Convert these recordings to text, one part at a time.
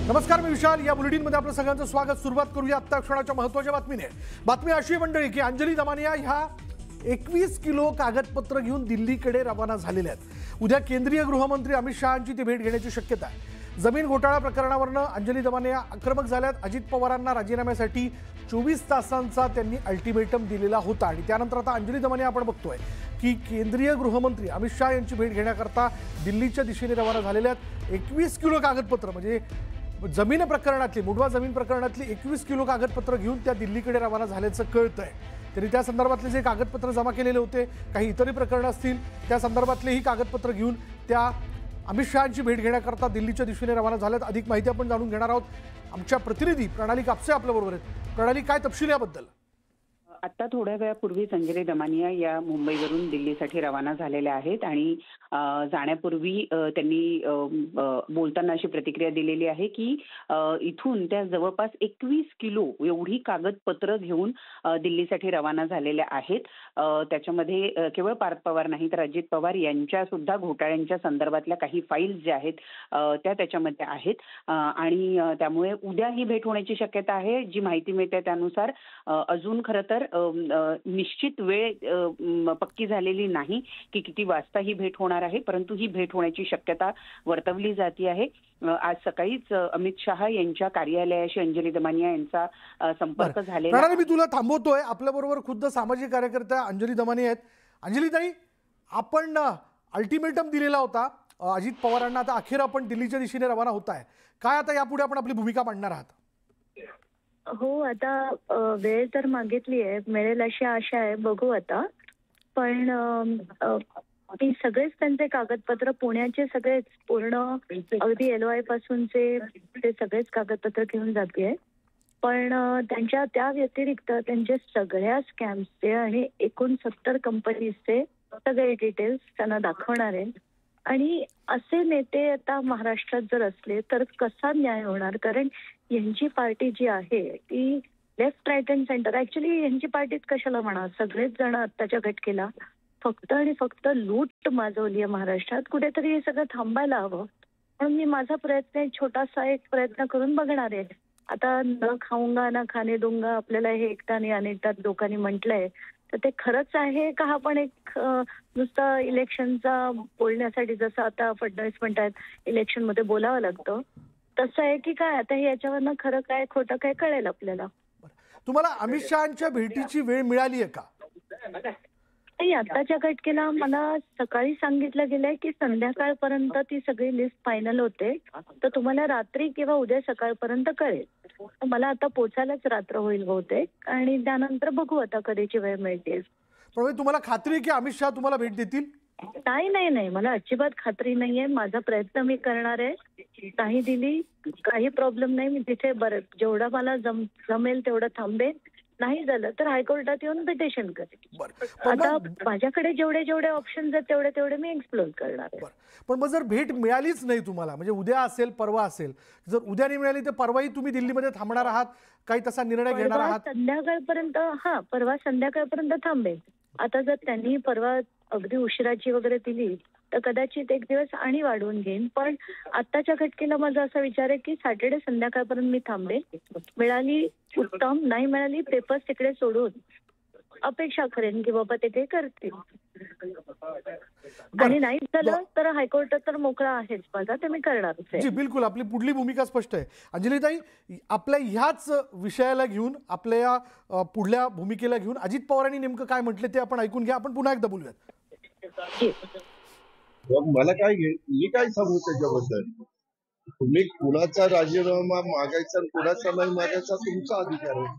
नमस्कार, मी विशाल. या बुलेटिनमध्ये आपलं सगळ्यांचं स्वागत. सुरुवात करूया आत्ता क्षणाच्या महत्त्वाच्या बातमीने. बातमी अशी मंडळी की अंजली दमानिया ह्या 21 किलो कागदपत्र घेऊन दिल्लीकडे रवाना झालेल्या आहेत. उद्या केंद्रीय गृहमंत्री अमित शहांची ती भेट घेण्याची शक्यता आहे. जमीन घोटाळा प्रकरणावरनं अंजली दमानिया आक्रमक झाल्यात. अजित पवारांना राजीनाम्यासाठी 24 तासांचा त्यांनी अल्टिमेटम दिलेला होता आणि त्यानंतर आता अंजली दमानिया आपण बघतोय की केंद्रीय गृहमंत्री अमित शहा यांची भेट घेण्याकरता दिल्लीच्या दिशेने रवाना झालेल्या आहेत. 21 किलो कागदपत्र म्हणजे जमीन प्रकरणातली, मुढवा जमीन प्रकरणातली 21 किलो कागदपत्र घेऊन त्या दिल्लीकडे रवाना झाल्याचं कळतंय. तरी त्या संदर्भातले जे कागदपत्र जमा केलेले होते, काही इतरही प्रकरणं असतील, त्या संदर्भातलेही कागदपत्र घेऊन त्या अमित शहांची भेट घेण्याकरता दिल्लीच्या दिशेने रवाना झाल्यात. अधिक माहिती आपण जाणून घेणार आहोत. आमच्या प्रतिनिधी प्रणाली कापसे आपल्याबरोबर आहेत. प्रणाली, काय तपशील याबद्दल? आता थोड्या वेळापूर्वीच अंजली दमानिया या मुंबईवरून दिल्लीसाठी रवाना झालेल्या आहेत आणि जाण्यापूर्वी त्यांनी बोलताना अशी प्रतिक्रिया दिलेली आहे की इथून त्या जवळपास 21 किलो एवढी कागदपत्र घेऊन दिल्लीसाठी रवाना झालेल्या आहेत. त्याच्यामध्ये केवळ पार्थ पवार नाही तर अजित पवार यांच्या सुद्धा घोटाळ्यांच्या संदर्भातल्या काही फाईल्स ज्या आहेत त्या त्याच्यामध्ये आहेत आणि त्यामुळे उद्या ही भेट होण्याची शक्यता आहे. जी माहिती मिळते त्यानुसार अजून खरं तर निश्चित वेळ पक्की झालेली नाही की किती वाजता ही भेट होणार आहे, परंतु ही भेट होण्याची शक्यता वर्तवली जाते आहे. आज सकाळीच अमित शहा यांच्या कार्यालयाशी अंजली दमानिया यांचा संपर्क झालेला आहे. मी तुला थांबवतोय. आपल्याबरोबर खुद्द सामाजिक कार्यकर्त्या अंजली दमानिया आहेत. अंजली ताई, आपण अल्टिमेटम दिलेला होता अजित पवारांना, आता अखेर आपण दिल्लीच्या दिशेने रवाना होत आहे. काय आता यापुढे आपण आपली भूमिका मांडणार आहात? हो, आता वेळ तर मागितली आहे, मिळेल अशी आशा आहे, बघू आता. पण मी सगळेच त्यांचे कागदपत्र, पुण्याचे सगळेच पूर्ण अगदी LOI पासूनचे ते सगळेच कागदपत्र घेऊन जाते. पण त्यांच्या त्या व्यतिरिक्त त्यांचे सगळ्या स्कॅम्सचे आणि 69 कंपनीजचे सगळे डिटेल्स त्यांना दाखवणार आहे. आणि असे नेते आता महाराष्ट्रात जर असले तर कसा न्याय होणार? कारण यांची पार्टी जी आहे ती left, right and centre, actually यांची पार्टीच कशाला म्हणा, सगळेच जण आत्ताच्या घटकेला फक्त आणि फक्त लूट माजवली आहे महाराष्ट्रात. कुठेतरी हे सगळं थांबायला हवं. म्हणून मी माझा प्रयत्न, छोटासा एक प्रयत्न करून बघणार आहे. आता न खाऊंगा ना खाणे दूंगा, आपल्याला हे एकदा आणि अनेकदा लोकांनी म्हटलंय, तर ते खरंच आहे का? हा पण एक नुसता इलेक्शनचा बोलण्यासाठी, जसं आता फडणवीस म्हणतात इलेक्शन मध्ये बोलावं लागतं, तसं आहे की काय? आता हे याच्यावरनं खरं काय खोटं काय कळेल आपल्याला. तुम्हाला अमित शहांच्या भेटीची वेळ मिळाली आहे का? नाही, आताच्या घटकेला मला सकाळी सांगितलं गेलंय की संध्याकाळपर्यंत ती सगळी लिस्ट फायनल होते, तर तुम्हाला रात्री किंवा उद्या सकाळपर्यंत कळेल. मला आता पोचायलाच रात्र होईल बहुतेक आणि त्यानंतर बघू आता कधीची वेळ मिळते. पण तुम्हाला खात्री आहे की अमित शहा तुम्हाला भेट देतील? नाही नाही नाही, मला अजिबात खात्री नाहीये. माझा प्रयत्न मी करणार आहे. नाही दिली काही प्रॉब्लेम नाही, मी तिथे बरं जेवढं मला जमेल तेवढं थांबेन. नाही झालं तर हायकोर्टात येऊन पिटिशन करेन. आता माझ्याकडे जेवढे जेवढे ऑप्शन्स आहेत तेवढे तेवढे मी एक्सप्लोर करणार आहे. पण मग जर भेट मिळालीच नाही तुम्हाला, म्हणजे उद्या असेल परवा असेल, जर उद्या नाही मिळाली तर परवाही तुम्ही दिल्लीमध्ये थांबणार आहात? काही तसा निर्णय घेणार आहात? संध्याकाळपर्यंत, परवा संध्याकाळपर्यंत थांबेल. आता जर त्यांनी परवा अगदी उशिराची वगैरे दिली तर कदाचित एक दिवस आणि वाढवून घेईन. पण आत्ताच्या घटकेला माझा असा विचार आहे की सॅटर्डे संध्याकाळपर्यंत मी थांबेल. मिळाली उत्तम, नाही मिळाली पेपर्स तिकडे सोडून अपेक्षा करेन की बाबा ते काही करतील. आणि नाही झालं तर हायकोर्टात तर मोकळा आहेच माझा, ते मी करणारच आहे. जी बिलकुल, आपली पुढली भूमिका स्पष्ट आहे. अंजलीताई, आपल्या ह्याच विषयाला घेऊन, आपल्या पुढल्या भूमिकेला घेऊन अजित पवारांनी नेमकं काय म्हटलं ते आपण ऐकून घ्या. आपण पुन्हा एकदा बोलूयात. मला मी काय सांगू त्याच्याबद्दल? तुम्ही कुणाचा राजीनामा मागायचा आणि कुणाचा नाही मागायचा तुमचा अधिकार आहे.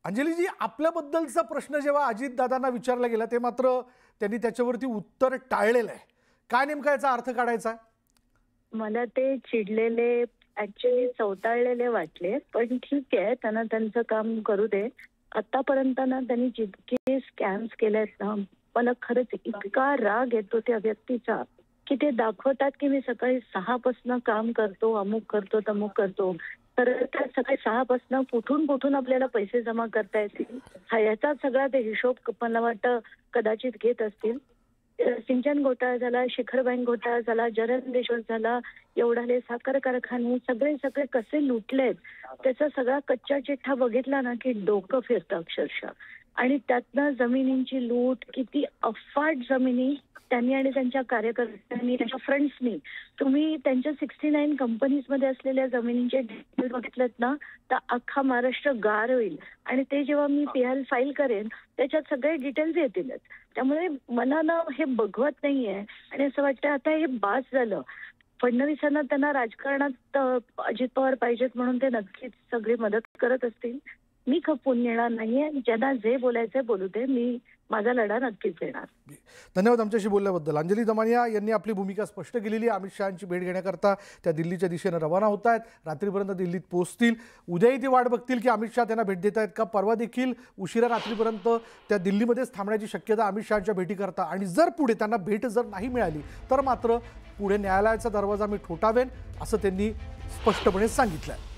अंजलीजी, आपल्याबद्दलचा प्रश्न जेव्हा अजित दादांना विचारला गेला ते मात्र त्यांनी त्याच्यावरती उत्तर टाळलेलं आहे. काय नेमका याचा अर्थ काढायचा? मला ते चिडलेले, ऍक्च्युली चवताळलेले वाटले. पण ठीक आहे, त्यांना त्यांचं काम करू दे. आतापर्यंत ना त्यांनी जितके स्कॅम्स केलेत ना, मला खरंच इतका राग येतो त्या व्यक्तीचा की ते दाखवतात की मी सकाळी 6 पासून काम करतो, अमुक करतो, तमुक करतो. तर सकाळी 6 पासून कुठून आपल्याला पैसे जमा करता येतील, हा याचा सगळा ते हिशोब मला वाटतं कदाचित घेत असतील. सिंचन घोटाळा झाला, शिखर बँक घोटाळा झाला, जलदेश्वर झाला, एवढाले साखर कारखाने सगळे कसे लुटलेत त्याचा सगळा कच्चा चिठ्ठा बघितला ना की डोकं फिरतं अक्षरशः. आणि त्यातनं जमिनींची लूट, किती अफाट जमिनी त्यांनी आणि त्यांच्या कार्यकर्त्यांनी, त्यांच्या फ्रेंड्सनी, तुम्ही त्यांच्या 69 कंपनीजमध्ये असलेल्या जमिनींचे डिटेल बघितलेत ना तर अख्खा महाराष्ट्र गार होईल. आणि ते जेव्हा मी PL फाईल करेन त्याच्यात सगळे डिटेल्स येतीलच. त्यामुळे मनानं हे बघवत नाहीये आणि असं वाटतं आता हे बास झालं. फडणवीसांना त्यांना राजकारणात अजित पवार पाहिजेत म्हणून ते नक्कीच सगळी मदत करत असतील. मी खपवून येणार नाहीये. ज्यांना जे बोलायचंय बोलू दे. मी माझा लढा नक्कीच देणार. धन्यवाद आमच्याशी बोलल्याबद्दल. अंजली दमानिया यांनी आपली भूमिका स्पष्ट केलेली आहे. अमित शहांची भेट घेण्याकरता त्या दिल्लीच्या दिशेने रवाना होत आहेत. रात्रीपर्यंत दिल्लीत पोहोचतील. उद्याही ते वाट बघतील की अमित शहा त्यांना भेट देत आहेत का. परवा देखील उशिरा रात्रीपर्यंत त्या दिल्लीमध्येच थांबण्याची शक्यता अमित शहांच्या भेटीकरता. आणि जर पुढे त्यांना भेट जर नाही मिळाली तर मात्र पुढे न्यायालयाचा दरवाजा मी ठोठावेन असं त्यांनी स्पष्टपणे सांगितलं आहे.